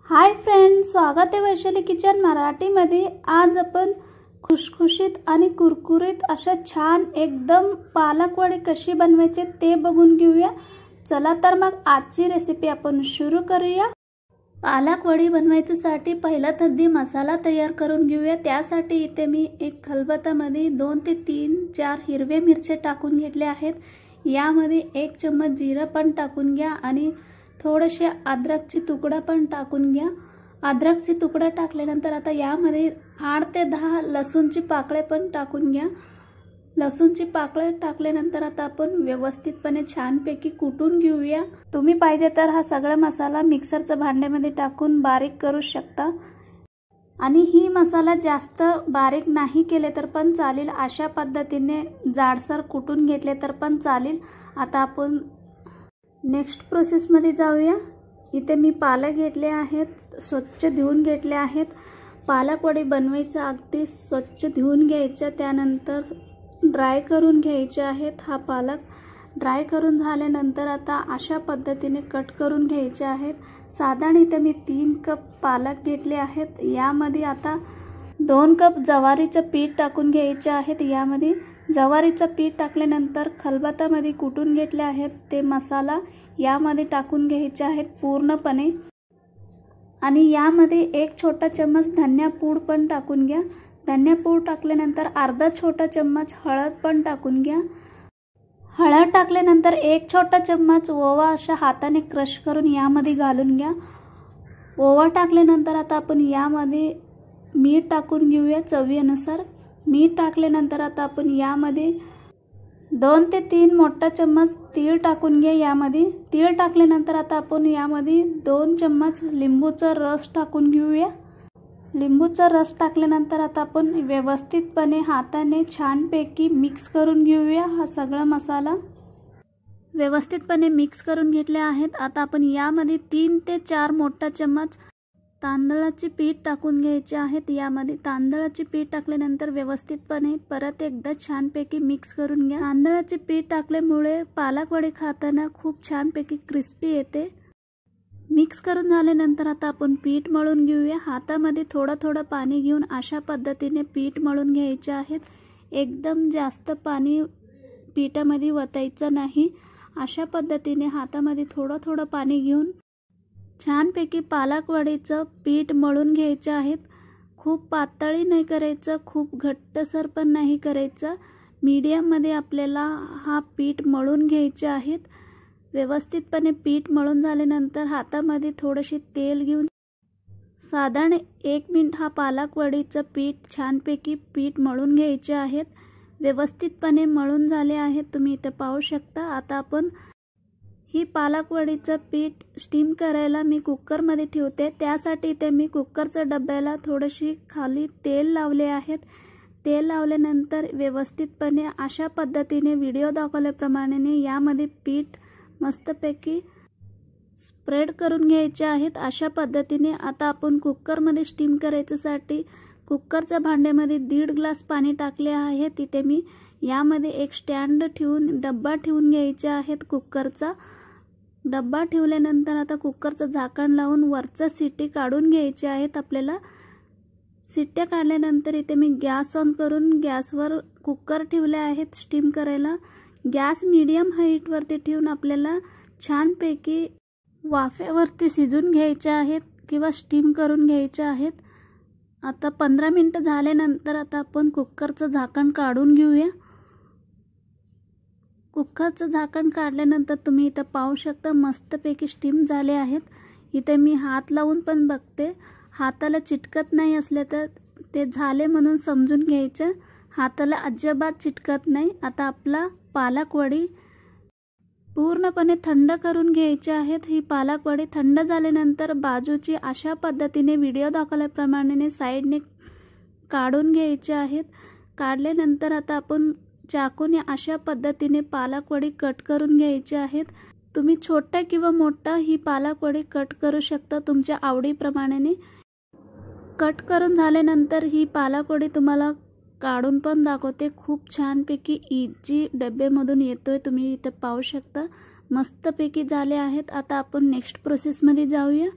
Hi friends, स्वागत आहे Vaishali kitchen मराठीमध्ये। आज आपण खुशखुशीत आणि कुरकुरीत अशा छान एकदम पालक वडी कशी बनवायची ते बघून घेऊया। चला तर मग आजची रेसिपी आपण सुरू करूया। पालक वडी बनवायसाठी पहिला तद्दी मसाला तयार करून घेऊया। त्यासाठी इथे मी एक खलबत्त्यामध्ये 2 ते 4 हिरवे मिरची टाकून घेतले आहेत। यामध्ये 1 चम्मच जिरा पण टाकून घ्या आणि थोडेसे अद्रकचे तुकडा पण टाकून घ्या। अद्रकचे तुकडा टाकल्यानंतर आता यामध्ये 8 ते 10 लसूणची पाकळे पण टाकून घ्या। लसूणची पाकळे टाकल्यानंतर आता आपण व्यवस्थितपणे छानपैकी कुटून घेऊया। तुम्ही पाहिजे तर हा सगळा मसाला मिक्सरच्या भांड्यामध्ये टाकून बारीक करू शकता आणि ही मसाला जास्त बारीक नाही केले तर पण चालेल, अशा पद्धतीने जाडसर कुटून घेतले तर पण चालेल। आता आपण नेक्स्ट प्रोसेस मध्ये जाऊया। इथे मी पालक घेतले आहेत, स्वच्छ धुवून घेतले आहेत। पालक वडी बनवायचं अगदी स्वच्छ धुवून घ्यायचं, त्यानंतर ड्राय करून घ्यायचे आहेत। हा पालक ड्राय करून झाल्यानंतर आता अशा पद्धतीने कट करून घ्यायचे आहेत। साधारण इथे मी 3 कप पालक घेतले आहेत। यामध्ये आता 2 कप ज्वारीचे पीठ टाकून घ्यायचे आहेत। यामध्ये ज्वारीचे पीठ टाकल्यानंतर खलबत्त्यामध्ये कुटून घेतले आहेत ते मसाला यामध्ये टाकून घ्यायचे आहेत पूर्णपणे आणि यामध्ये 1 छोटा चम्मच धनिया पूड पण टाकून घ्या। धनिया पूड टाकल्यानंतर अर्धा छोटा चम्मच हळद पण टाकून घ्या। हळद टाकल्यानंतर 1 छोटा चम्मच ओवा अशा हाताने क्रश करून यामध्ये घालून घ्या। ओवा टाकल्यानंतर आता आपण यामध्ये मीठ टाकून घेऊया चवीनुसार। मीठ टाकल्यानंतर आता आपण यामध्ये 2 ते 3 मोठा चम्मच तीळ टाकून घ्या। यामध्ये तीळ टाकल्यानंतर आता आपण यामध्ये 2 चम्मच लिंबूचा रस टाकून घेऊया। लिंबूचा रस टाकल्यानंतर आता आपण व्यवस्थितपणे हाताने छानपैकी मिक्स करून घेऊया। हा सगळा मसाला व्यवस्थितपणे मिक्स करून घेतले आहेत। आता आपण यामध्ये 3 ते 4 मोठा चम्मच तांदळाचे पीठ टाकून घ्यायचे आहेत। यामध्ये तांदळाचे पीठ टाकल्यानंतर व्यवस्थितपणे परत एकदा छानपैकी मिक्स करून घ्या। तांदळाचे पीठ टाकल्यामुळे पालक वडी खाताना खूप छानपैकी क्रिस्पी येते। मिक्स करून झाल्यानंतर आता आपण पीठ मळून घेऊया। हातामध्ये थोडं पाणी घेऊन अशा पद्धतीने पीठ मळून घ्यायचे आहेत। एकदम जास्त पाणी पीठामध्ये वतायचं नाही। अशा पद्धतीने हातामध्ये थोडं पाणी घेऊन छानपैकी पालक वडीचं पीठ मळून घ्यायचे आहेत। खूप पातळी नाही करायचं, खूप घट्टसर पण नाही करायचं, मीडियम मध्ये आपल्याला हा पीठ मळून घ्यायचे आहेत। व्यवस्थितपणे पीठ मळून झाल्यानंतर हातामध्ये थोडेसे तेल घेऊन साधारण 1 मिनिट हा पालक वडीचं पीठ छानपैकी पीठ मळून घ्यायचे आहेत। व्यवस्थितपणे मळून झाले आहेत, तुम्ही इथे पाहू शकता। आता आपण ही पालक वडीचं पीठ स्टीम करायला मी कुकर मध्ये ठेवते। त्यासाठी इथे मी कुकरच्या डब्याला थोडीशी खाली तेल लावले आहेत। तेल लावल्यानंतर व्यवस्थितपणे अशा पद्धतीने व्हिडिओ दाखवल्याप्रमाणे यामध्ये पीठ मस्तपैकी स्प्रेड करून घ्यायचे आहेत। अशा पद्धतीने आता आपण कुकर मध्ये स्टीम करायसाठी कुकरच्या भांड्यामध्ये 1.5 ग्लास पाणी टाकले आहे। तिथे मी यामध्ये एक स्टँड ठेवून डब्बा ठेवून घ्यायचे आहेत। कुकरचा डब्बा ठेवल्यानंतर आता कुकरचं झाकण लावून वरचा शिट्टी काढून घ्यायची आहेत। आपल्याला शिट्ट्या काढल्यानंतर इथे मी गॅस ऑन करून गॅसवर कुकर ठेवले आहेत स्टीम करायला। गॅस मीडियम हाईट वरती ठेवून आपल्याला छानपैकी वाफेवरती शिजून घ्यायचे आहेत किंवा स्टीम करून घ्यायचे आहेत। आता 15 मिनिट झाल्यानंतर आता आपण कुकरचं झाकण काढून घेऊया। कुकरचं झाकण काढल्यानंतर तुम्ही इथे पाहू शकता मस्तपैकी स्टीम झाले आहेत। इथे मी हात लावून पण बघते, हाताला चिटकत नाही असले तर ते झाले म्हणून समजून घ्यायचं। हाताला अजिबात चिटकत नाही। आता आपला पालक वडी पूर्णपणे थंड करून घ्यायची आहेत। ही पालक वडी थंड झाल्यानंतर बाजूची अशा पद्धतीने व्हिडिओ दाखवल्याप्रमाणे साइडने काढून घ्यायचे आहेत। काढल्यानंतर आता आपण चाकूने अशा पद्धतीने पालक वडी कट करून घ्यायची आहेत। तुम्ही छोटा किंवा मोठा ही पालक वडी कट करू शकता तुमच्या आवडीप्रमाणे। कट करून झाल्यानंतर ही पालक वडी तुम्हाला काढून पण दाखवते। खूप छानपैकी इझी डब्यामधून येतोय, तुम्ही इथे पाहू शकता। मस्तपैकी झाले आहेत। आता आपण नेक्स्ट प्रोसेस मध्ये जाऊया।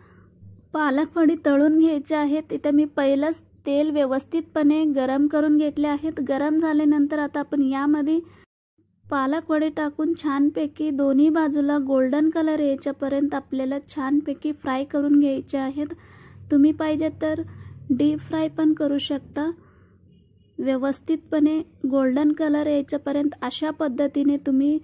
पालक वडी तळून घ्यायचे आहेत। इथे मी पहिलंच तेल व्यवस्थितपणे गरम करून घेतले आहेत। गरम झाल्यानंतर आता आपण यामध्ये पालक वडी टाकून छानपैकी दोन्ही बाजूला गोल्डन कलर यायच्यापर्यंत आपल्याला छानपैकी फ्राय करून घ्यायचे आहेत। तुम्ही पाहिजे तर डीप फ्राय पण करू शकता। व्यवस्थितपणे गोल्डन कलर यायच्यापर्यंत अशा पद्धतीने तुम्ही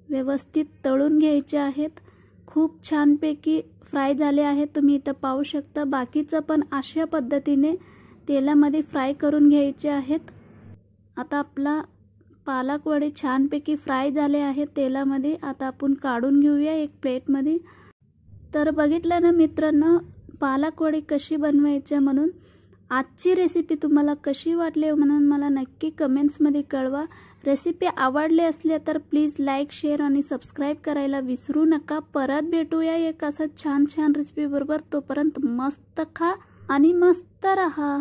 व्यवस्थित तळून घ्यायचे आहेत। खूप छानपैकी फ्राय झाले आहेत, तुम्ही इथं पाहू शकता। बाकीचं पण अशा पद्धतीने तेलामध्ये फ्राय करून घ्यायचे आहेत। आता आपला पालक वडी छानपैकी फ्राय झाले आहेत तेलामध्ये। आता आपण काढून घेऊया एक प्लेटमध्ये। तर बघितलं ना मित्रांनो, पालक वडी कशी बनवायची म्हणून। आजची रेसिपी तुम्हाला कशी वाटली म्हणून मला नक्की कमेंट्समध्ये कळवा। रेसिपी आवडली असली तर प्लीज लाईक, शेअर आणि सबस्क्राईब करायला विसरू नका। परत भेटूया एक असं छान छान रेसिपी बरोबर। तोपर्यंत मस्त खा आणि मस्त रहा।